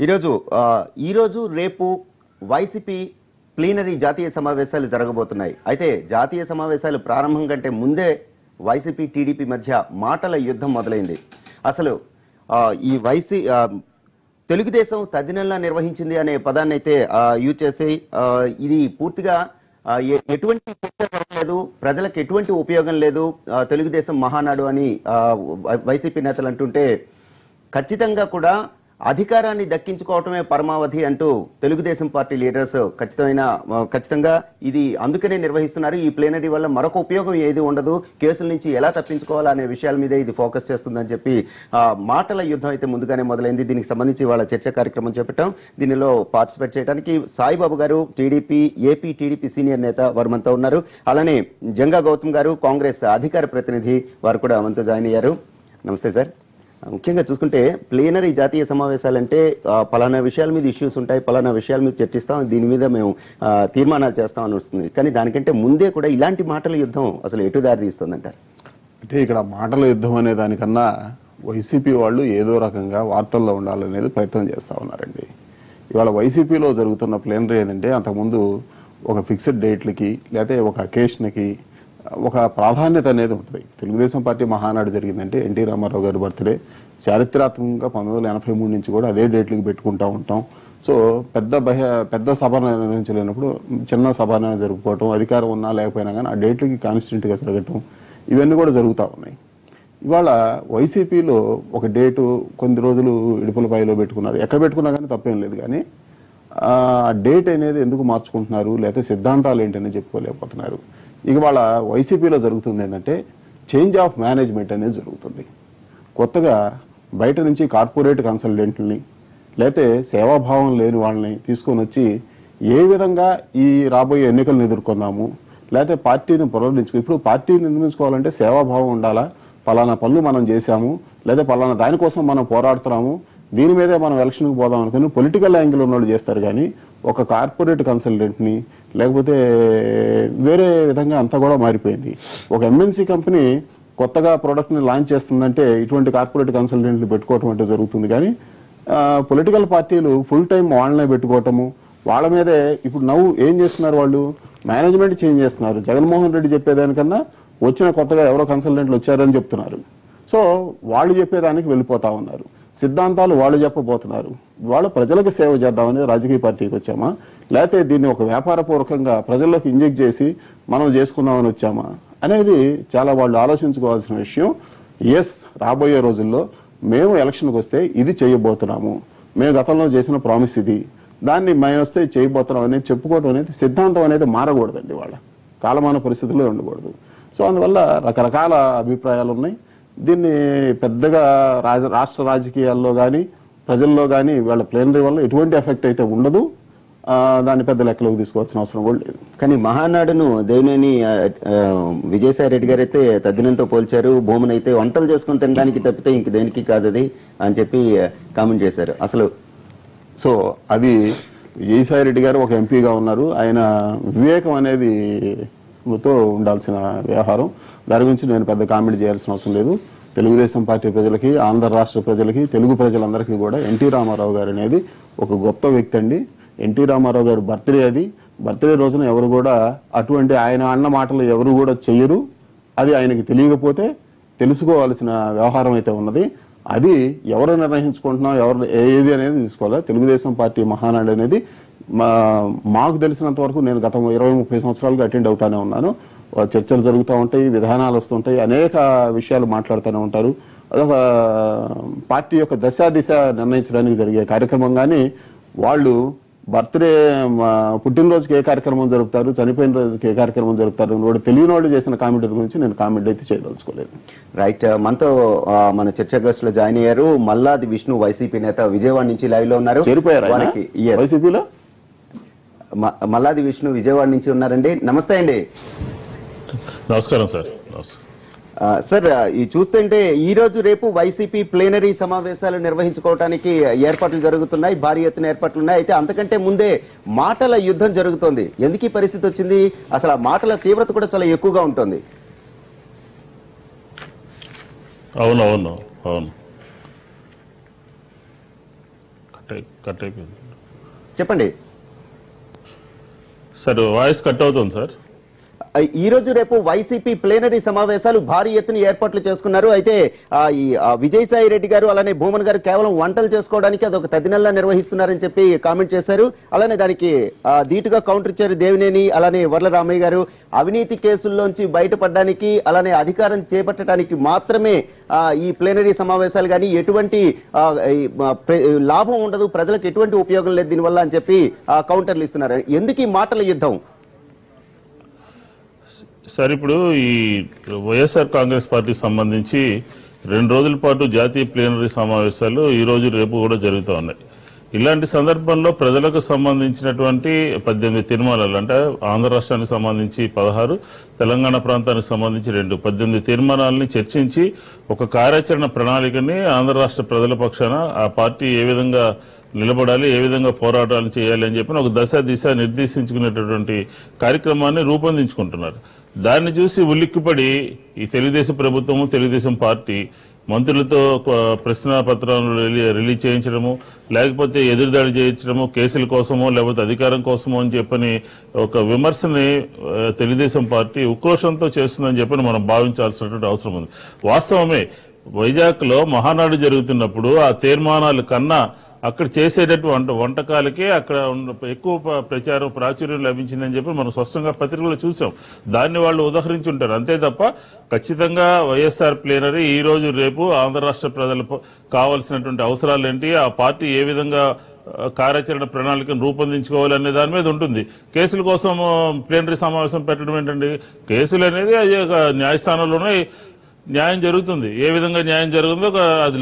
ఈరోజు ఈరోజు రేపు వైసీపీ ప్లీనరీ జాతీయ సమావేశాలు జరగబోతున్నాయి. అయితే జాతీయ సమావేశాలు ప్రారంభం కంటే ముందే వైసీపీ టీడీపీ మధ్య మాటల యుద్ధం మొదలైంది. అసలు ఈ తెలుగుదేశం తద్దినంలా నిర్వహించింది అనే పదాన్ని అయితే యూజ్ చేసి ఇది పూర్తిగా ఎటువంటి చర్చ జరగలేదు, ప్రజలకు ఎటువంటి ఉపయోగం లేదు తెలుగుదేశం మహానాడు అని వైసీపీ నేతలు అంటుంటే, ఖచ్చితంగా కూడా అధికారాన్ని దక్కించుకోవటమే పరమావధి అంటూ తెలుగుదేశం పార్టీ లీడర్స్ ఖచ్చితంగా ఇది అందుకనే నిర్వహిస్తున్నారు. ఈ ప్లేనరీ వల్ల మరొక ఉపయోగం ఏది ఉండదు, కేసుల నుంచి ఎలా తప్పించుకోవాలా అనే విషయాల మీదే ఇది ఫోకస్ చేస్తుందని చెప్పి మాటల యుద్ధం అయితే ముందుగానే మొదలైంది. దీనికి సంబంధించి వాళ్ళ చర్చ కార్యక్రమం చేపట్టాం. దీనిలో పార్టిసిపేట్ చేయడానికి సాయిబాబు గారు ఏపీ టీడీపీ సీనియర్ నేత వారు మనతో ఉన్నారు. అలానే జంగా గౌతమ్ గారు కాంగ్రెస్ అధికార ప్రతినిధి వారు కూడా మనతో జాయిన్ అయ్యారు. నమస్తే సార్. ముఖ్యంగా చూసుకుంటే ప్లీనరీ జాతీయ సమావేశాలంటే పలానా విషయాల మీద ఇష్యూస్ ఉంటాయి, పలానా విషయాల మీద చర్చిస్తాం, దీని మీద మేము తీర్మానాలు చేస్తామని వస్తుంది. కానీ దానికంటే ముందే కూడా ఇలాంటి మాటల యుద్ధం అసలు ఎటు దారి తీస్తుందంటారు? అంటే ఇక్కడ మాటల యుద్ధం అనే దానికన్నా వైసీపీ వాళ్ళు ఏదో రకంగా వార్తల్లో ఉండాలనేది ప్రయత్నం చేస్తూ ఉన్నారండి. ఇవాళ వైసీపీలో జరుగుతున్న ప్లీనరీ ఏంటంటే, అంతకుముందు ఒక ఫిక్స్డ్ డేట్లకి లేకపోతే ఒక అకేషన్కి ఒక ప్రాధాన్యత అనేది ఉంటుంది. తెలుగుదేశం పార్టీ మహానాడు జరిగిందంటే ఎన్టీ రామారావు గారి బర్త్డే చారిత్రాత్మకంగా 1983 నుంచి కూడా అదే డేట్లకి పెట్టుకుంటూ ఉంటాం. సో పెద్ద సభ నిర్వహించలేనప్పుడు చిన్న సభ జరుపుకోవటం, అధికారం ఉన్నా లేకపోయినా కానీ ఆ డేట్లకి కాన్స్టిట్యూంట్గా జరగటం, ఇవన్నీ కూడా జరుగుతూ ఉన్నాయి. ఇవాళ వైసీపీలో ఒక డేటు కొన్ని రోజులు ఇడుపులపాయలో పెట్టుకున్నారు, ఎక్కడ పెట్టుకున్నా కానీ తప్పేం లేదు. కానీ ఆ డేట్ అనేది ఎందుకు మార్చుకుంటున్నారు, లేకపోతే సిద్ధాంతాలు ఏంటని చెప్పుకోలేకపోతున్నారు. ఇక వాళ్ళ వైసీపీలో జరుగుతుంది ఏంటంటే చేంజ్ ఆఫ్ మేనేజ్మెంట్ అనేది జరుగుతుంది. కొత్తగా బయట నుంచి కార్పొరేట్ కన్సల్టెంట్ని లేకపోతే సేవాభావం లేని వాళ్ళని తీసుకొని వచ్చి ఏ విధంగా ఈ రాబోయే ఎన్నికలను ఎదుర్కొన్నాము, లేకపోతే పార్టీని ఇప్పుడు పార్టీని నిర్మించుకోవాలంటే సేవాభావం ఉండాలా, పలానా పనులు మనం చేశాము, లేదా పలానా దానికోసం మనం పోరాడుతున్నాము, దీని మీదే మనం ఎలక్షన్కి పోదాం అనుకుని పొలిటికల్ యాంగిల్ ఉన్నోళ్ళు చేస్తారు. కానీ ఒక కార్పొరేట్ కన్సల్టెంట్ని లేకపోతే వేరే విధంగా అంతా కూడా మారిపోయింది. ఒక ఎంఎన్సీ కంపెనీ కొత్తగా ప్రోడక్ట్ని లాంచ్ చేస్తుందంటే ఇటువంటి కార్పొరేట్ కన్సల్టెంట్లు పెట్టుకోవటం అంటే జరుగుతుంది. కానీ పొలిటికల్ పార్టీలు ఫుల్ టైం వాళ్ళనే పెట్టుకోవటము, వాళ్ళ మీదే ఇప్పుడు ఏం చేస్తున్నారు, వాళ్ళు మేనేజ్మెంట్ చేంజ్ చేస్తున్నారు. జగన్మోహన్ రెడ్డి చెప్పేదానికన్నా వచ్చిన కొత్తగా ఎవరో కన్సల్టెంట్లు వచ్చారని చెప్తున్నారు. సో వాళ్ళు చెప్పేదానికి వెళ్ళిపోతా ఉన్నారు, సిద్ధాంతాలు వాళ్ళు చెప్పబోతున్నారు. వాళ్ళు ప్రజలకు సేవ చేద్దామని రాజకీయ పార్టీకి వచ్చామా, లేకపోతే దీన్ని ఒక వ్యాపారపూర్వకంగా ప్రజల్లోకి ఇంజెక్ట్ చేసి మనం చేసుకుందామని వచ్చామా అనేది చాలా వాళ్ళు ఆలోచించుకోవాల్సిన విషయం. రాబోయే రోజుల్లో మేము ఎలక్షన్కి వస్తే ఇది చేయబోతున్నాము, మేము గతంలో చేసిన ప్రామిస్ ఇది, దాన్ని మేము వస్తే చేయబోతున్నాం అనేది చెప్పుకోవడం అనేది సిద్ధాంతం అనేది మారకూడదండి. వాళ్ళ కాలమాన పరిస్థితుల్లో ఉండకూడదు. సో అందువల్ల రకరకాల అభిప్రాయాలు ఉన్నాయి. దీన్ని పెద్దగా రాష్ట్ర రాజకీయాల్లో కానీ ప్రజల్లో కానీ వాళ్ళ ప్లేనరీ వల్ల ఎటువంటి ఎఫెక్ట్ అయితే ఉండదు. దాన్ని పెద్ద లెక్కలోకి తీసుకోవాల్సిన అవసరం కూడా లేదు. కానీ మహానాడును దేవినేని విజయసాయి రెడ్డి గారు అయితే తద్దినంతో పోల్చారు. భూమిని అయితే వంటలు చేసుకుని తినడానికి తప్పితే ఇంక దేనికి కాదు అది అని చెప్పి కామెంట్ చేశారు. అసలు సో అది విజయసాయి రెడ్డి గారు ఒక ఎంపీగా ఉన్నారు. ఆయన వివేకం అనేది తో ఉండాల్సిన వ్యవహారం. దాని గురించి నేను పెద్ద కామెంట్ చేయాల్సిన అవసరం లేదు. తెలుగుదేశం పార్టీ ప్రజలకి, ఆంధ్ర రాష్ట్ర ప్రజలకి, తెలుగు ప్రజలందరికీ కూడా ఎన్టీ రామారావు గారు అనేది ఒక గొప్ప వ్యక్తి అండి. ఎన్టీ రామారావు గారు బర్త్డే అది. బర్త్డే రోజున ఎవరు కూడా అటువంటి ఆయన అన్న మాటలు ఎవరు కూడా చెయ్యరు. అది ఆయనకి తెలియకపోతే తెలుసుకోవాల్సిన వ్యవహారం అయితే ఉన్నది. అది ఎవరు నిర్ణయించుకుంటున్నాం, ఎవరు ఏది అనేది తీసుకోవాలి. తెలుగుదేశం పార్టీ మహానాడు అనేది మాకు తెలిసినంత వరకు నేను గత 20-30 సంవత్సరాలుగా అటెండ్ అవుతానే ఉన్నాను. చర్చలు జరుగుతూ ఉంటాయి, విధానాలు వస్తుంటాయి, అనేక విషయాలు మాట్లాడుతూనే ఉంటారు. అదొక పార్టీ యొక్క దిశ నిర్ణయించడానికి జరిగే కార్యక్రమం. కానీ వాళ్ళు బర్త్డే పుట్టినరోజుకి ఏ కార్యక్రమం జరుపుతారు, చనిపోయిన రోజుకి ఏ కార్యక్రమం జరుపుతారు వాడు తెలియని వాళ్ళు చేసిన కామెంట్ గురించి నేను కామెంట్ అయితే చేయదలుచుకోలేదు. రైట్. మనతో మన చర్చా గెస్ట్ లో జాయిన్ అయ్యారు మల్లాది విష్ణు, వైసీపీ నేత, విజయవాడ నుంచి లైవ్ లో ఉన్నారు. వైసీపీలో మల్లాది విష్ణు విజయవాడ నుంచి ఉన్నారండి. నమస్తే అండి. నమస్కారం సార్. సార్, చూస్తుంటే ఈ రోజు రేపు వైసీపీ ప్లేనరీ సమావేశాలు నిర్వహించుకోవడానికి ఏర్పాట్లు జరుగుతున్నాయి, భారీ ఎత్తున ఏర్పాట్లు ఉన్నాయి. అయితే అంతకంటే ముందే మాటల యుద్ధం జరుగుతోంది. ఎందుకు ఈ పరిస్థితి వచ్చింది? అసలు ఆ మాటల తీవ్రత కూడా చాలా ఎక్కువగా ఉంటుంది. అవును. కట్ అయిపోయింది చెప్పండి సార్, వాయిస్ కట్ అవుతుంది సార్. ఈ రోజు రేపు వైసీపీ ప్లేనరీ సమావేశాలు భారీ ఎత్తున ఏర్పాట్లు చేసుకున్నారు. అయితే ఈ విజయసాయి రెడ్డి గారు అలానే భూమన్ గారు కేవలం వంటలు చేసుకోవడానికి అదొక తదినల్లా నిర్వహిస్తున్నారని చెప్పి కామెంట్ చేశారు. అలానే దానికి ధీటుగా కౌంటర్ ఇచ్చారు దేవినేని అలానే వర్ల రామయ్య గారు. అవినీతి కేసుల్లోంచి బయటపడడానికి అలానే అధికారం చేపట్టడానికి మాత్రమే ఈ ప్లేనరీ సమావేశాలు కానీ ఎటువంటి లాభం ఉండదు, ప్రజలకు ఎటువంటి ఉపయోగం లేదు దీనివల్ల అని చెప్పి కౌంటర్లు ఇస్తున్నారు. ఎందుకు ఈ మాటల యుద్ధం? సార్, ఇప్పుడు ఈ వైఎస్ఆర్ కాంగ్రెస్ పార్టీకి సంబంధించి 2 రోజుల పాటు జాతీయ ప్లీనరీ సమావేశాలు ఈ రోజు రేపు కూడా జరుగుతూ ఉన్నాయి. ఇలాంటి సందర్భంలో ప్రజలకు సంబంధించినటువంటి 18 తీర్మానాలు, అంటే ఆంధ్ర రాష్ట్రానికి సంబంధించి 16, తెలంగాణ ప్రాంతానికి సంబంధించి 2, 18 తీర్మానాలని చర్చించి ఒక కార్యాచరణ ప్రణాళికని ఆంధ్ర రాష్ట్ర ప్రజల పక్షాన ఆ పార్టీ ఏ విధంగా నిలబడాలి, ఏ విధంగా పోరాటాలు చేయాలి అని చెప్పి ఒక దిశ నిర్దేశించుకునేటటువంటి కార్యక్రమాన్ని రూపొందించుకుంటున్నారు. దాన్ని చూసి ఉలిక్కిపడి ఈ తెలుగుదేశం ప్రభుత్వము, తెలుగుదేశం పార్టీ మంత్రులతో ప్రశ్న పత్రాలను రిలీజ్ చేయించడము, లేకపోతే ఎదురుదాడి చేయించడము, కేసుల కోసమో లేకపోతే అధికారం కోసమో అని చెప్పని ఒక విమర్శని తెలుగుదేశం పార్టీ ఉక్రోషంతో చేస్తుందని చెప్పని మనం భావించాల్సినటువంటి అవసరం ఉంది. వాస్తవమే, వైజాగ్లో మహానాడు జరుగుతున్నప్పుడు ఆ తీర్మానాల కన్నా అక్కడ చేసేటటువంటి వంటకాలకే అక్కడ ఎక్కువ ప్రచారం ప్రాచుర్యం లభించిందని చెప్పి మనం స్పష్టంగా పత్రికలు చూసాం. దాన్ని వాళ్ళు ఉదాహరించి ఉంటారు అంతే తప్ప ఖచ్చితంగా వైఎస్ఆర్ ప్లేనరీ ఈ రోజు రేపు ఆంధ్ర రాష్ట్ర ప్రజలకు కావాల్సినటువంటి అవసరాలు ఏంటి, ఆ పార్టీ ఏ విధంగా కార్యాచరణ ప్రణాళికను రూపొందించుకోవాలి అనే దాని మీద ఉంటుంది. కేసుల కోసం ప్లేనరీ సమావేశం పెట్టడం ఏంటండి? కేసులు అనేది అది న్యాయస్థానంలోనే న్యాయం జరుగుతుంది. ఏ విధంగా న్యాయం జరుగుతుందో అది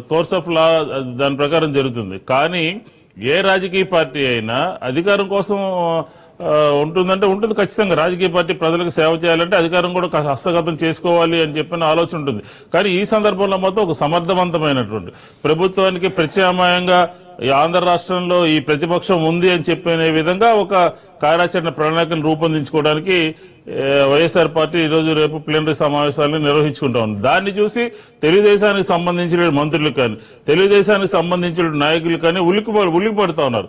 కోర్స్ ఆఫ్ లా దాని ప్రకారం జరుగుతుంది. కానీ ఏ రాజకీయ పార్టీ అయినా అధికారం కోసం ఉంటుందంటే ఉంటుంది. ఖచ్చితంగా రాజకీయ పార్టీ ప్రజలకు సేవ చేయాలంటే అధికారం కూడా హస్తగతం చేసుకోవాలి అని చెప్పిన ఆలోచన ఉంటుంది. కానీ ఈ సందర్భంలో మాత్రం ఒక సమర్థవంతమైనటువంటి ప్రభుత్వానికి ప్రత్యామ్నాయంగా ఆంధ్ర రాష్ట్రంలో ఈ ప్రతిపక్షం ఉంది అని చెప్పిన విధంగా ఒక కార్యాచరణ ప్రణాళికను రూపొందించుకోవడానికి వైఎస్ఆర్ పార్టీ ఈ రోజు రేపు ప్లీనరీ సమావేశాలను నిర్వహించుకుంటా ఉంది. దాన్ని చూసి తెలుగుదేశానికి సంబంధించిన మంత్రులు కానీ తెలుగుదేశానికి సంబంధించిన నాయకులు కానీ ఉలిక్కిపడుతూ ఉన్నారు.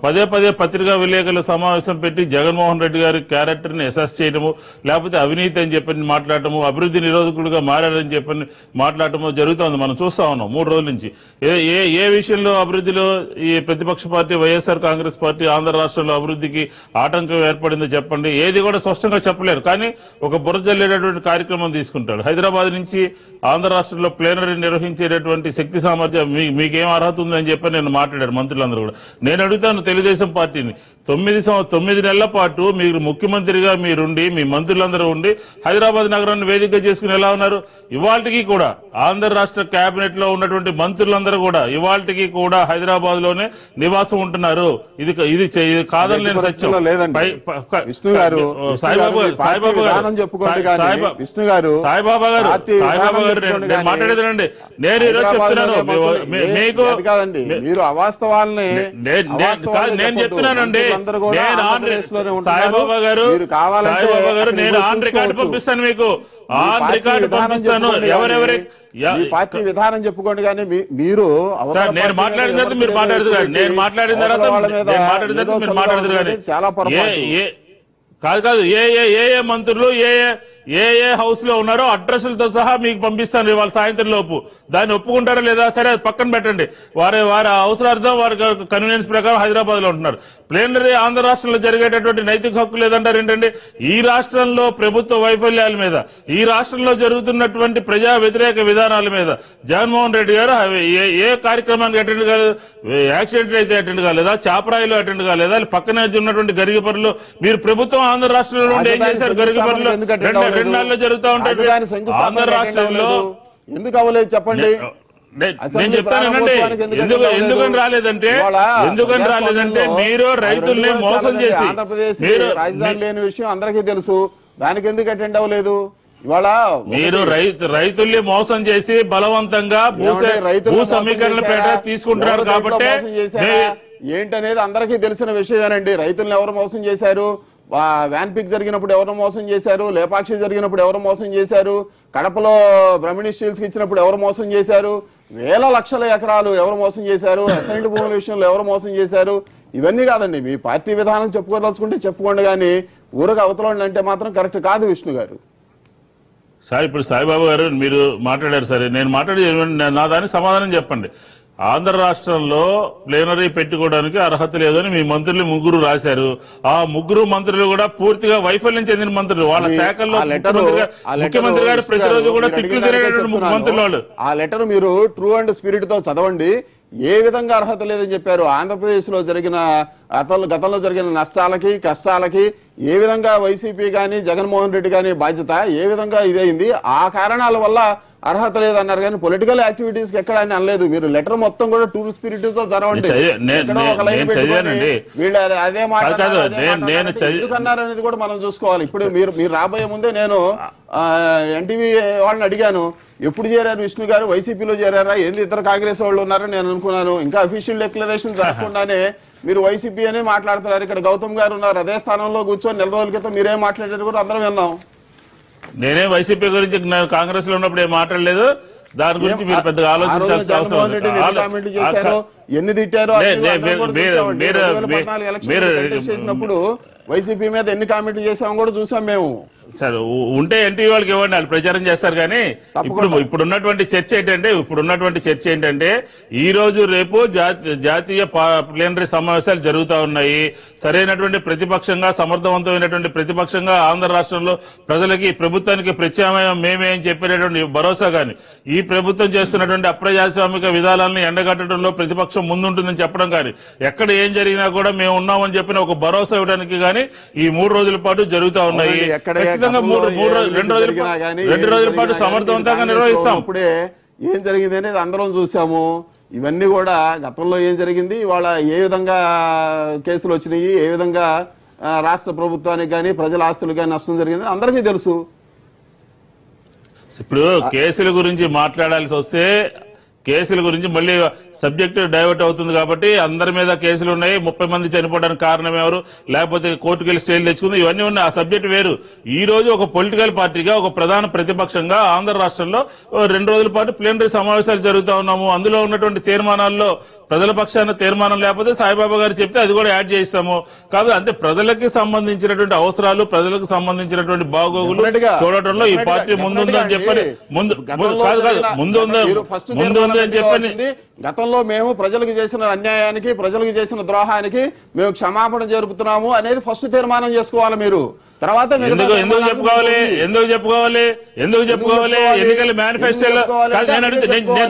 పదే పత్రికా విలేకరుల సమావేశం పెట్టి జగన్మోహన్ రెడ్డి గారి క్యారెక్టర్ని అసెస్ చేయడము, లేకపోతే అవినీతి అని చెప్పని మాట్లాడటము, అభివృద్ధి నిరోధకులుగా మారారని చెప్పని మాట్లాడటము జరుగుతోంది. మనం చూస్తా ఉన్నాం 3 రోజుల నుంచి. ఏ విషయంలో అభివృద్ధిలో ఈ ప్రతిపక్ష పార్టీ వైఎస్ఆర్ కాంగ్రెస్ పార్టీ ఆంధ్ర రాష్ట్రంలో అభివృద్ధికి ఆటంకం ఏర్పడిందో చెప్పండి. ఏది కూడా స్పష్టంగా చెప్పలేరు. కానీ ఒక బురజల్లేటటువంటి కార్యక్రమం తీసుకుంటాడు. హైదరాబాద్ నుంచి ఆంధ్ర రాష్ట్రంలో ప్లేనరీ నిర్వహించేటటువంటి శక్తి సామర్థ్యం మీకేం అర్హత ఉందని చెప్పి నేను మాట్లాడారు మంత్రులందరూ కూడా. నేను అడుగుతాను తెలుగుదేశం పార్టీని, 9 నెలల పాటు మీరు ముఖ్యమంత్రిగా మీరుండి మీ మంత్రులందరూ ఉండి హైదరాబాద్ నగరాన్ని వేదికగా చేసుకుని ఎలా ఉన్నారు? ఇవాళకి కూడా ఆంధ్ర రాష్ట్ర కేబినెట్ లో ఉన్నటువంటి మంత్రులందరూ కూడా ఇవాళకి కూడా హైదరాబాద్ లోనే నివాసం ఉంటున్నారు. ఇది కాదని నేను సత్యం. సాయిబాబా గారు నేను మాట్లాడేదండి. నేను ఈరోజు చెప్తున్నాను మీకు, నేను చెప్తున్నానండి. సాయిబాబా గారు నేను ఆన్ రికార్డు పంపిస్తాను, మీకు ఆన్ రికార్డు పంపిస్తాను. ఎవరెవరి పార్టీ విధానం చెప్పుకోండి. కానీ మీరు నేను మాట్లాడిన తర్వాత మీరు మాట్లాడుతున్నారు, నేను మాట్లాడిన తర్వాత మీరు మాట్లాడుతున్నారు. కానీ చాలా కాదు ఏ మంత్రులు ఏ హౌస్ లో ఉన్నారో అడ్రస్లతో సహా మీకు పంపిస్తాను ఇవాళ సాయంత్రం లోపు. దాన్ని ఒప్పుకుంటారా లేదా? సరే, అది పక్కన పెట్టండి. వారి అవసరార్థం వారి కన్వీనియన్స్ ప్రకారం హైదరాబాద్ లో ఉంటున్నారు. ప్లేనరీ ఆంధ్ర రాష్ట్రంలో జరిగేటటువంటి నైతిక హక్కు లేదంటారు ఏంటంటే? ఈ రాష్ట్రంలో ప్రభుత్వ వైఫల్యాల మీద, ఈ రాష్ట్రంలో జరుగుతున్నటువంటి ప్రజా వ్యతిరేక విధానాల మీద జగన్మోహన్ రెడ్డి గారు ఏ కార్యక్రమానికి అటెండ్ కాలేదు? యాక్సిడెంట్ అయితే అటెండ్ కాలేదా? చాపరాయిలో అటెండ్ కాలేదా? పక్కనే ఉన్నటువంటి గరిగిపర్రులో మీరు ప్రభుత్వం ఆంధ్ర రాష్ట్రంలో ఉండి ఏం చేశారు? గరిగిపర్రులో 2 నెలల్లో జరుగుతూ ఉంటాయి. ఆంధ్ర రాష్ట్రంలో ఎందుకు అవ్వలేదు చెప్పండి. నేను చెప్తానండి ఎందుకని రాలేదంటే మీరు రైతుల్ని మోసం చేసి, మీరు రాజధాని లేని విషయం అందరికీ తెలుసు, దానికి ఎందుకు అటెండ్ అవ్వలేదు? ఇవాళ మీరు రైతుల్ని మోసం చేసి బలవంతంగా భూ సమీకరణ పేట తీసుకుంటున్నారు కాబట్టి ఏంటనేది అందరికీ తెలిసిన విషయమేనండి. రైతులను ఎవరు మోసం చేశారు? వ్యాన్ పిక్ జరిగినప్పుడు ఎవరు మోసం చేశారు, లేపాక్షి జరిగినప్పుడు ఎవరు మోసం చేశారు, కడపలో బ్రహ్మణి స్టీల్స్ ఇచ్చినప్పుడు ఎవరు మోసం చేశారు, వేల లక్షల ఎకరాలు ఎవరు మోసం చేశారు, అసైన్డ్ భూముల విషయంలో ఎవరు మోసం చేశారు, ఇవన్నీ కాదండి. మీ పార్టీ విధానం చెప్పుకోదలుచుకుంటే చెప్పుకోండి, కానీ ఊరకు అవతలండి అంటే మాత్రం కరెక్ట్ కాదు విష్ణు గారు. సార్ ఇప్పుడు సాయిబాబా గారు మీరు మాట్లాడారు సరే, నేను మాట్లాడి నా దానికి సమాధానం చెప్పండి. ఆంధ్ర రాష్ట్రంలో ప్లేనరీ పెట్టుకోవడానికి అర్హత లేదని మీ మంత్రులు 3 రాశారు. ఆ 3 మంత్రులు కూడా పూర్తిగా వైఫల్యం చెందిన మంత్రులు. వాళ్ళ శాఖల్లో ముఖ్యమంత్రి గారు ప్రతిరోజు కూడా తిట్లు తినేటువంటి మంత్రులు వాళ్ళు. ఆ లెటర్ మీరు ట్రూ అండ్ స్పిరిట్ తో చదవండి. ఏ విధంగా అర్హత లేదని చెప్పారు. ఆంధ్రప్రదేశ్ లో జరిగిన గతంలో జరిగిన నష్టాలకి కష్టాలకి ఏ విధంగా వైసీపీ గాని జగన్మోహన్ రెడ్డి గాని బాధ్యత ఏ విధంగా ఇదైంది, ఆ కారణాల వల్ల అర్హత లేదన్నారు. కానీ పొలిటికల్ యాక్టివిటీస్ కి ఎక్కడ అని అనలేదు. మీరు లెటర్ మొత్తం కూడా టూ స్పిరిట్ తో చదవండి. వీళ్ళు అదే మాట్లాడారు అనేది కూడా మనం చూసుకోవాలి. ఇప్పుడు మీరు రాబోయే ముందే నేను ఎన్టీవీ వాళ్ళని అడిగాను, ఎప్పుడు చేరారు విష్ణు గారు, వైసీపీలో చేరారా, ఏంది ఇద్దరు కాంగ్రెస్ వాళ్ళు ఉన్నారని నేను అనుకున్నాను. ఇంకా అఫీషియల్ డిక్లరేషన్ జరగకుండానే మీరు వైసీపీ అనే మాట్లాడుతున్నారు. ఇక్కడ గౌతమ్ గారు ఉన్నారు, అదే స్థానంలో కూర్చొని 4 రోజుల క్రితం మీరేం మాట్లాడారు కూడా అందరం విన్నాం. నేనే వైసీపీ గురించి కాంగ్రెస్ లో ఉన్నప్పుడు ఏం మాట్లాడలేదు. దాని గురించి మీరు పెద్దగా ఆలోచించాల్సిన అవసరం ఎన్ని తిట్టారో చేసినప్పుడు వైసీపీ మీద ఎన్ని కామెంట్లు చేసామో కూడా చూసాం మేము. సార్ ఉంటే ఎన్టీ వాళ్ళకి ఇవ్వండి, వాళ్ళు ప్రచారం చేస్తారు. కానీ ఇప్పుడున్నటువంటి చర్చ ఏంటంటే ఈ రోజు రేపు జాతీయ ప్లేనరీ సమావేశాలు జరుగుతూ ఉన్నాయి. సరైనటువంటి ప్రతిపక్షంగా సమర్థవంతమైనటువంటి ప్రతిపక్షంగా ఆంధ్ర రాష్ట్రంలో ప్రజలకి ప్రభుత్వానికి ప్రత్యామ్నాయం మేమే అని చెప్పేటటువంటి భరోసా కానీ, ఈ ప్రభుత్వం చేస్తున్నటువంటి అప్రజాస్వామిక విధానాలను ఎండగట్టడంలో ప్రతిపక్షం ముందుంటుందని చెప్పడం కానీ, ఎక్కడ ఏం జరిగినా కూడా మేము ఉన్నామని చెప్పిన ఒక భరోసా ఇవ్వడానికి కానీ ఈ 3 రోజుల పాటు జరుగుతూ ఉన్నాయి. ఖచ్చితంగా 2 రోజుల పాటు సమర్థవంతంగా నిర్వహిస్తాం. ఇప్పుడే ఏం జరిగింది అనేది అందరం చూసాము. ఇవన్నీ కూడా గతంలో ఏం జరిగింది, ఇవాళ ఏ విధంగా కేసులు వచ్చినాయి, ఏ విధంగా రాష్ట్ర ప్రభుత్వానికి కానీ ప్రజల ఆస్తులు కానీ నష్టం జరిగింది అందరికీ తెలుసు. ఇప్పుడు కేసుల గురించి మాట్లాడాల్సి వస్తే కేసుల గురించి మళ్ళీ సబ్జెక్ట్ డైవర్ట్ అవుతుంది. కాబట్టి అందరి మీద కేసులు ఉన్నాయి. 30 మంది చనిపోవడానికి కారణం ఎవరు, లేకపోతే కోర్టుకు వెళ్ళి స్టేలు తెచ్చుకుంది, ఇవన్నీ ఉన్నాయి. ఆ సబ్జెక్ట్ వేరు. ఈ రోజు ఒక పొలిటికల్ పార్టీగా ఒక ప్రధాన ప్రతిపక్షంగా ఆంధ్ర రాష్ట్రంలో 2 రోజుల పాటు ప్లేనరీ సమావేశాలు జరుగుతూ ఉన్నాము. అందులో ఉన్నటువంటి తీర్మానాల్లో ప్రజల పక్షాన తీర్మానం లేకపోతే సాయిబాబా గారు చెప్తే అది కూడా యాడ్ చేస్తాము. కాబట్టి అంటే ప్రజలకి సంబంధించినటువంటి అవసరాలు, ప్రజలకు సంబంధించినటువంటి బాగోగులు చూడటంలో ఈ పార్టీ ముందుందని చెప్పని ముందు అని చెప్పని గతంలో మేము ప్రజలకు చేసిన అన్యాయానికి ప్రజలకు చేసిన ద్రోహానికి మేము క్షమాపణ జరుపుతున్నాము అనేది ఫస్ట్ తీర్మానం చేసుకోవాలి. మీరు తర్వాత ఎందుకు చెప్పుకోవాలి ఎన్నికల మేనిఫెస్టోలో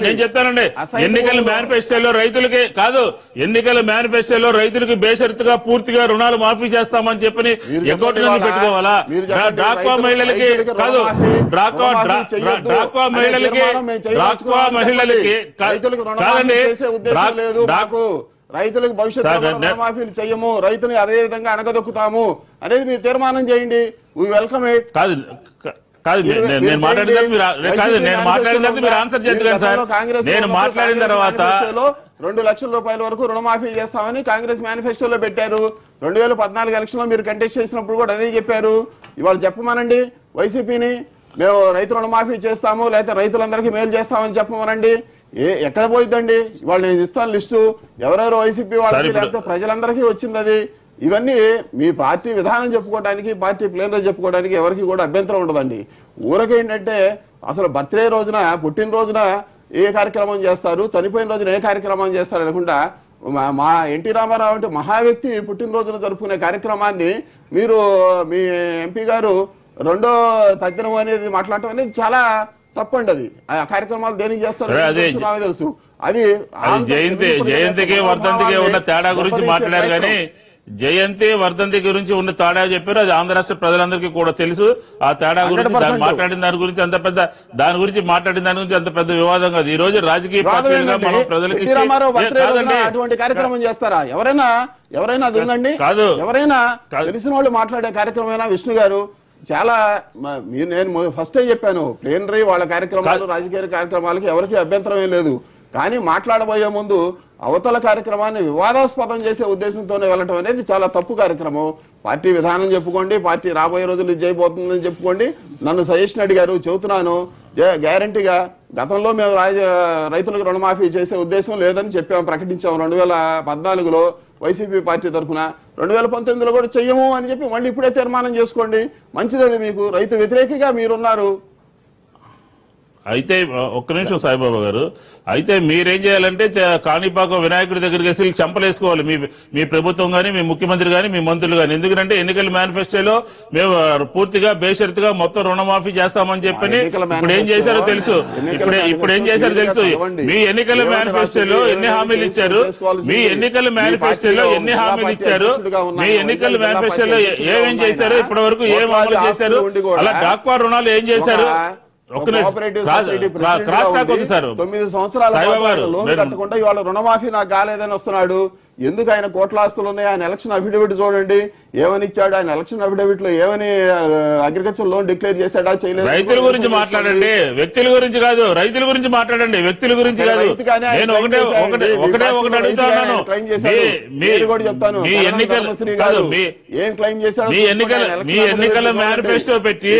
నేను చెప్తానండి. ఎన్నికల మేనిఫెస్టోలో రైతులకి కాదు, ఎన్నికల మేనిఫెస్టోలో రైతులకి బేషరతుగా పూర్తిగా రుణాలు మాఫీ చేస్తామని చెప్పని ఎగ్గొట్టినందుకు పెట్టుకోవాలా? డ్రాక్వా మహిళలకి కాదు, డ్రాక్వా మహిళలకి కాదండి, రైతులకు భవిష్యత్తు రుణమాఫీలు చెయ్యము, రైతుని అదే విధంగా అణగదొక్కుతాము అనేది మీరు తీర్మానం చేయండి. We welcome it. నేను మాట్లాడిన తర్వాత మీరు ఆన్సర్ చేద్దాం సార్. నేను మాట్లాడిన తర్వాత 2 లక్షల రూపాయల వరకు రుణమాఫీ చేస్తామని కాంగ్రెస్ మేనిఫెస్టోలో పెట్టారు. 2014 ఎలక్షన్ లో మీరు కంటెస్ట్ చేసినప్పుడు కూడా అదే చెప్పారు. ఇవాళ చెప్పమనండి వైసీపీని, మేము రైతు రుణమాఫీ చేస్తాము లేకపోతే రైతులందరికీ మేలు చేస్తామని చెప్పమనండి. ఎక్కడ పోయిద్దండి? వాళ్ళు నేను ఇస్తాను లిస్టు, ఎవరెవరు వైసీపీ వాళ్ళకి లేకపోతే ప్రజలందరికీ వచ్చింది అది. ఇవన్నీ మీ పార్టీ విధానం చెప్పుకోవడానికి, పార్టీ ప్లేనరీ చెప్పుకోవడానికి ఎవరికి కూడా అభ్యంతరం ఉండదండి. ఊరకేంటంటే అసలు బర్త్డే రోజున, పుట్టినరోజున ఏ కార్యక్రమం చేస్తారు, చనిపోయిన రోజున ఏ కార్యక్రమం చేస్తారు అనకుండా మా ఎన్టీ రామారావు అంటే మహా వ్యక్తి పుట్టినరోజున జరుపుకునే కార్యక్రమాన్ని మీరు మీ ఎంపీ గారు 2వ తగ్గినం అనేది మాట్లాడటం అనేది చాలా తప్పండి. అది ఆ కార్యక్రమాలు దేనికి చేస్తారు నాకు తెలుసు. అది జయంతికి వర్ధంతికి ఉన్న తేడా గురించి మాట్లాడారు కానీ జయంతి వర్ధంతి గురించి ఉన్న తేడా చెప్పారు. అది ఆంధ్ర రాష్ట్ర ప్రజలందరికీ కూడా తెలుసు. ఆ తేడా గురించి మాట్లాడిన దాని గురించి అంత పెద్ద వివాదం కాదు. ఈ రోజు రాజకీయ పార్టీలుగా మనం ప్రజలకి అటువంటి కార్యక్రమం చేస్తారా? ఎవరైనా అది ఉందండి? కాదు, ఎవరైనా తెలిసిన వాళ్ళు మాట్లాడే కార్యక్రమేనా విష్ణు గారు? చాలా నేను ఫస్ట్ చెప్పాను, ప్లేనరీ వాళ్ళ కార్యక్రమాలు రాజకీయ కార్యక్రమాలకి ఎవరికి అభ్యంతరం ఏం లేదు. కానీ మాట్లాడబోయే ముందు అవతల కార్యక్రమాన్ని వివాదాస్పదం చేసే ఉద్దేశంతోనే వెళ్ళటం అనేది చాలా తప్పు కార్యక్రమం. పార్టీ విధానం చెప్పుకోండి, పార్టీ రాబోయే రోజులు ఇది చేయబోతుందని చెప్పుకోండి. నన్ను సజెషన్ అడిగారు, చెబుతున్నాను గ్యారంటీగా. గతంలో మేము రైతులకు రుణమాఫీ చేసే ఉద్దేశం లేదని చెప్పాము, ప్రకటించాము 2014లో వైసీపీ పార్టీ తరఫున. 2019లో కూడా చెయ్యము అని చెప్పి మళ్ళీ ఇప్పుడే తీర్మానం చేసుకోండి, మంచిదని. మీకు రైతు వ్యతిరేకిగా మీరున్నారు. అయితే ఒక్క నిమిషం సాయిబాబా గారు, అయితే మీరేం చేయాలంటే కాణిపాకం వినాయకుడి దగ్గరికి వేసి చంపలేసుకోవాలి మీ ప్రభుత్వం గానీ, మీ ముఖ్యమంత్రి గానీ, మీ మంత్రులు గానీ. ఎందుకంటే ఎన్నికల మేనిఫెస్టోలో మేము పూర్తిగా బేషరతుగా మొత్తం రుణమాఫీ చేస్తామని చెప్పని ఇప్పుడు ఏం చేశారో తెలుసు. ఇప్పుడు ఏం చేశారో తెలుసు. మీ ఎన్నికల మేనిఫెస్టోలో ఎన్ని హామీలు ఇచ్చారు, మీ ఎన్నికల మేనిఫెస్టోలో ఎన్ని హామీలు ఇచ్చారు, మీ ఎన్నికల మేనిఫెస్టోలో ఏమేం చేశారు, ఇప్పటి వరకు ఏం అమలు చేశారు, అలా డాక్వా రుణాలు ఏం చేశారు. 9 సంవత్సరాలు లోన్ కట్టకుండా ఇవాళ రుణమాఫీ నాకు కాలేదని వస్తున్నాడు. ఎందుకు? ఆయన కోట్ల ఆస్తులు ఉన్నాయి. ఆయన ఎలక్షన్ అఫిడవిట్ చూడండి ఏమని ఇచ్చాడు. ఆయన ఎలక్షన్ అఫిడవిట్ లో ఏమని అగ్రికల్చర్ లోన్ డిక్లేర్ చేశాడా, చేయలేదు. రైతుల గురించి మాట్లాడండి, వ్యక్తుల గురించి కాదు. రైతుల గురించి మాట్లాడండి, వ్యక్తుల గురించి కాదు. నేను ఒకటే అడుగుతా ఉన్నాను. మీరు కూడా చెప్తాను, మీ ఎన్నికల మేనిఫెస్టో పెట్టి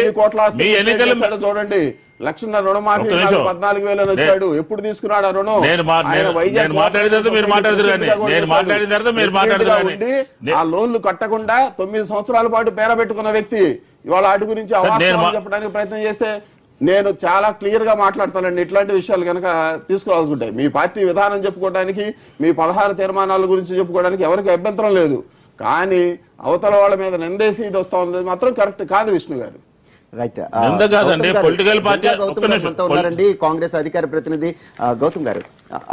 మీ ఎన్నికల చూడండి. 1,00,000 రుణమాఫీ 14,000 వచ్చాడు. ఎప్పుడు తీసుకున్నాడు ఆ రుణం? ఆ లోన్లు కట్టకుండా 9 సంవత్సరాల పాటు పేరబెట్టుకున్న వ్యక్తి ఇవాళ వాటి గురించి అవాస్తవాలు చెప్పడానికి ప్రయత్నం చేస్తే నేను చాలా క్లియర్ గా మాట్లాడతానండి. ఇట్లాంటి విషయాలు కనుక తీసుకురావాల్సుకుంటాయి. మీ పార్టీ విధానం చెప్పుకోవడానికి, మీ 16 తీర్మానాల గురించి చెప్పుకోవడానికి ఎవరికి అభ్యంతరం లేదు. కానీ అవతల వాళ్ళ మీద నిందేసి ఇది వస్తా ఉంది మాత్రం కరెక్ట్ కాదు విష్ణు గారు. రైట్, పొలిటికల్ పార్టీ ఉన్నారండి కాంగ్రెస్ అధికార ప్రతినిధి గౌతమ్ గారు.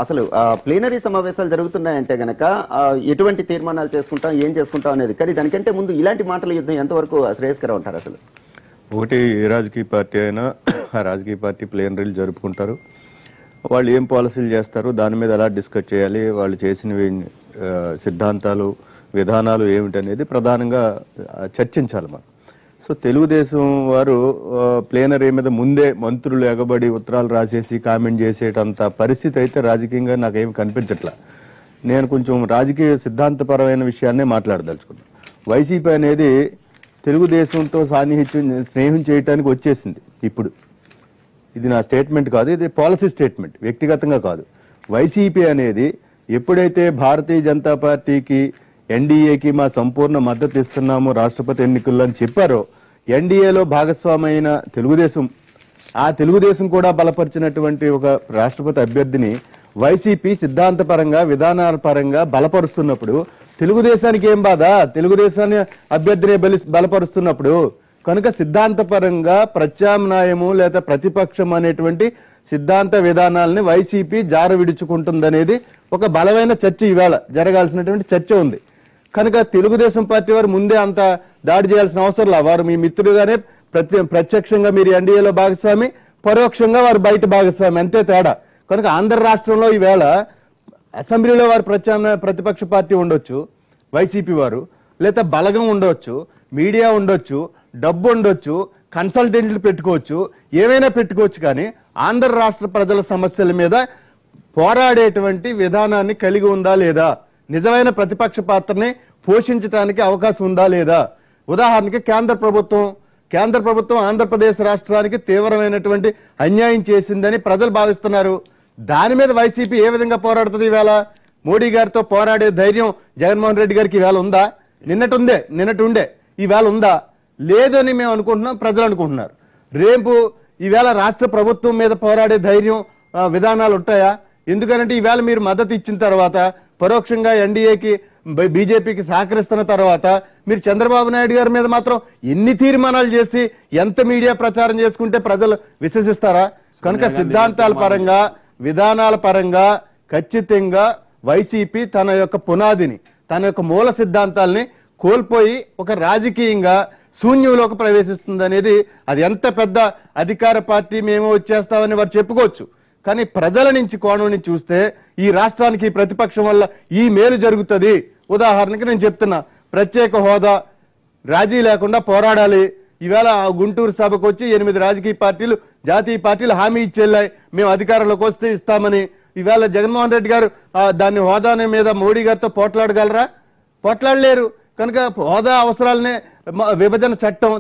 అసలు ప్లీనరీ సమావేశాలు జరుగుతున్నాయంటే గనక ఎటువంటి తీర్మానాలు చేసుకుంటాం, ఏం చేసుకుంటాం అనేది. కానీ దానికంటే ముందు ఇలాంటి మాటల యుద్ధం ఎంతవరకు శ్రేయస్కరం ఉంటారు? అసలు ఒకటి, ఏ రాజకీయ పార్టీ అయినా ఆ రాజకీయ పార్టీ ప్లీనరీలు జరుపుకుంటారు. వాళ్ళు ఏం పాలసీలు చేస్తారు, దాని మీద ఎలా డిస్కస్ చేయాలి, వాళ్ళు చేసినవి సిద్ధాంతాలు, విధానాలు ఏమిటనేది ప్రధానంగా చర్చించాలి మనం. సో తెలుగుదేశం వారు ప్లేనరీ మీద ముందే మంత్రులు ఎగబడి ఉత్తరాలు రాసేసి కామెంట్ చేసేటంత పరిస్థితి అయితే రాజకీయంగా నాకేమి కనిపించట్లా. నేను కొంచెం రాజకీయ సిద్ధాంతపరమైన విషయాన్నే మాట్లాడదలుచుకున్నాను. వైసీపీ అనేది తెలుగుదేశంతో స్నేహం చేయడానికి వచ్చేసింది. ఇప్పుడు ఇది నా స్టేట్మెంట్ కాదు, ఇది పాలసీ స్టేట్మెంట్, వ్యక్తిగతంగా కాదు. వైసీపీ అనేది ఎప్పుడైతే భారతీయ జనతా పార్టీకి, ఎన్డీఏకి మా సంపూర్ణ మద్దతు ఇస్తున్నాము రాష్ట్రపతి ఎన్నికల్లో అని చెప్పారో, ఎన్డీఏలో భాగస్వామైన తెలుగుదేశం, ఆ తెలుగుదేశం కూడా బలపరిచినటువంటి ఒక రాష్ట్రపతి అభ్యర్థిని వైసీపీ సిద్ధాంతపరంగా, విధానాల పరంగా బలపరుస్తున్నప్పుడు తెలుగుదేశానికి ఏం బాధ? తెలుగుదేశాన్ని అభ్యర్థిని బలపరుస్తున్నప్పుడు. కనుక సిద్ధాంతపరంగా ప్రత్యామ్నాయము లేదా ప్రతిపక్షం అనేటువంటి సిద్ధాంత విధానాలని వైసీపీ జార విడుచుకుంటుందనేది ఒక బలమైన చర్చ ఇవాళ జరగాల్సినటువంటి చర్చ ఉంది. కనుక తెలుగుదేశం పార్టీ వారు ముందే అంత దాడి చేయాల్సిన అవసరం లేదు. వారు మీ మిత్రులుగానే ప్రత్యక్షంగా మీరు ఎన్డీఏలో భాగస్వామి, పరోక్షంగా వారు బయట భాగస్వామి, అంతే తేడా. కనుక ఆంధ్ర రాష్ట్రంలో ఈవేళ అసెంబ్లీలో వారు ప్రతిపక్ష పార్టీ ఉండొచ్చు వైసీపీ వారు, లేదా బలగం ఉండొచ్చు, మీడియా ఉండొచ్చు, డబ్బు ఉండొచ్చు, కన్సల్టెంట్లు పెట్టుకోవచ్చు, ఏమైనా పెట్టుకోవచ్చు. కానీ ఆంధ్ర రాష్ట్ర ప్రజల సమస్యల మీద పోరాడేటువంటి విధానాన్ని కలిగి ఉందా లేదా, నిజమైన ప్రతిపక్ష పాత్రని పోషించడానికి అవకాశం ఉందా లేదా. ఉదాహరణకి కేంద్ర ప్రభుత్వం ఆంధ్రప్రదేశ్ రాష్ట్రానికి తీవ్రమైనటువంటి అన్యాయం చేసిందని ప్రజలు భావిస్తున్నారు. దాని మీద వైసీపీ ఏ విధంగా పోరాడుతుంది? ఈవేళ మోడీ గారితో పోరాడే ధైర్యం జగన్మోహన్ రెడ్డి గారికి ఈవేళ ఉందా? నిన్నటి ఉండే ఈవేళ ఉందా? లేదని మేము అనుకుంటున్నాం, ప్రజలు అనుకుంటున్నారు. రేపు ఈవేళ రాష్ట్ర ప్రభుత్వం మీద పోరాడే ధైర్యం, విధానాలు ఉంటాయా? ఎందుకంటే ఈవేళ మీరు మద్దతు ఇచ్చిన తర్వాత, పరోక్షంగా ఎన్డీఏకి, బీజేపీకి సహకరిస్తున్న తర్వాత మీరు చంద్రబాబు నాయుడు గారి మీద మాత్రం ఎన్ని తీర్మానాలు చేసి ఎంత మీడియా ప్రచారం చేసుకుంటే ప్రజలు విశ్వసిస్తారా? కనుక సిద్ధాంతాల పరంగా, విధానాల పరంగా ఖచ్చితంగా వైసీపీ తన యొక్క పునాదిని, తన యొక్క మూల సిద్ధాంతాలని కోల్పోయి ఒక రాజకీయంగా శూన్యంలోకి ప్రవేశిస్తుంది అనేది, అది ఎంత పెద్ద అధికార పార్టీ మేము వచ్చేస్తామని వారు చెప్పుకోవచ్చు. కానీ ప్రజల నుంచి కోణం నుంచి చూస్తే ఈ రాష్ట్రానికి ప్రతిపక్షం వల్ల ఈ మేలు జరుగుతుంది. ఉదాహరణకి నేను చెప్తున్నా, ప్రత్యేక హోదా రాజీ లేకుండా పోరాడాలి. ఈవేళ గుంటూరు సభకు వచ్చి 8 రాజకీయ పార్టీలు, జాతీయ పార్టీలు హామీ ఇచ్చేళ్ళాయి, మేము అధికారంలోకి వస్తే ఇస్తామని. ఇవాళ జగన్మోహన్ రెడ్డి గారు దాని హోదా మీద మోడీ గారితో పోట్లాడగలరా? పోట్లాడలేరు. కనుక హోదా అవసరాలనే విభజన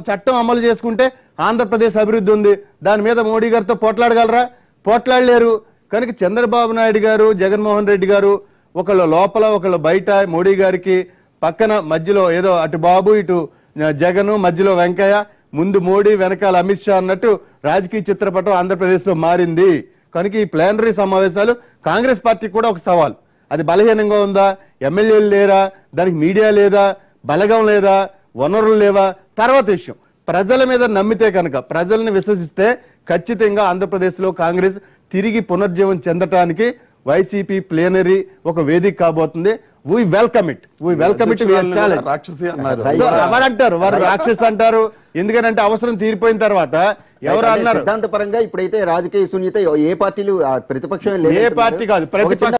చట్టం అమలు చేసుకుంటే ఆంధ్రప్రదేశ్ అభివృద్ధి ఉంది. దాని మీద మోడీ గారితో పోట్లాడగలరా? పోట్లాడలేరు. కనుక చంద్రబాబు నాయుడు గారు, జగన్మోహన్ రెడ్డి గారు ఒకళ్ళు లోపల ఒకళ్ళు బయట, మోడీ గారికి పక్కన మధ్యలో ఏదో అటు బాబు ఇటు జగన్, మధ్యలో వెంకయ్య, ముందు మోడీ వెనకాల అమిత్ షా అన్నట్టు రాజకీయ చిత్రపటం ఆంధ్రప్రదేశ్ లో మారింది. కనుక ఈ ప్లేనరీ సమావేశాలు కాంగ్రెస్ పార్టీకి కూడా ఒక సవాల్. అది బలహీనంగా ఉందా? ఎమ్మెల్యేలు లేరా? దానికి మీడియా లేదా? బలగం లేదా? వనరులు లేవా? తర్వాత విషయం. ప్రజల మీద నమ్మితే కనుక, ప్రజల్ని విశ్వసిస్తే ఖచ్చితంగా ఆంధ్రప్రదేశ్ లో కాంగ్రెస్ తిరిగి పునర్జీవం చెందటానికి వైసీపీ ప్లేనరీ ఒక వేదిక కాబోతుంది. We welcome it. We welcome it. We are challenged. రాక్షసి అన్నారు. ఎవరు అంటారు? వారు రాక్షస్ అంటారు. ఎందుకంటే అవసరం తీరిపోయిన తర్వాత ఎవరు అన్నారు? సిద్ధాంతపరంగా ఇప్పుడైతే రాజకీయ శూన్యత ఏ పార్టీలు ప్రతిపక్షం లేదు. ఏ పార్టీ కాదు, ప్రతిపక్ష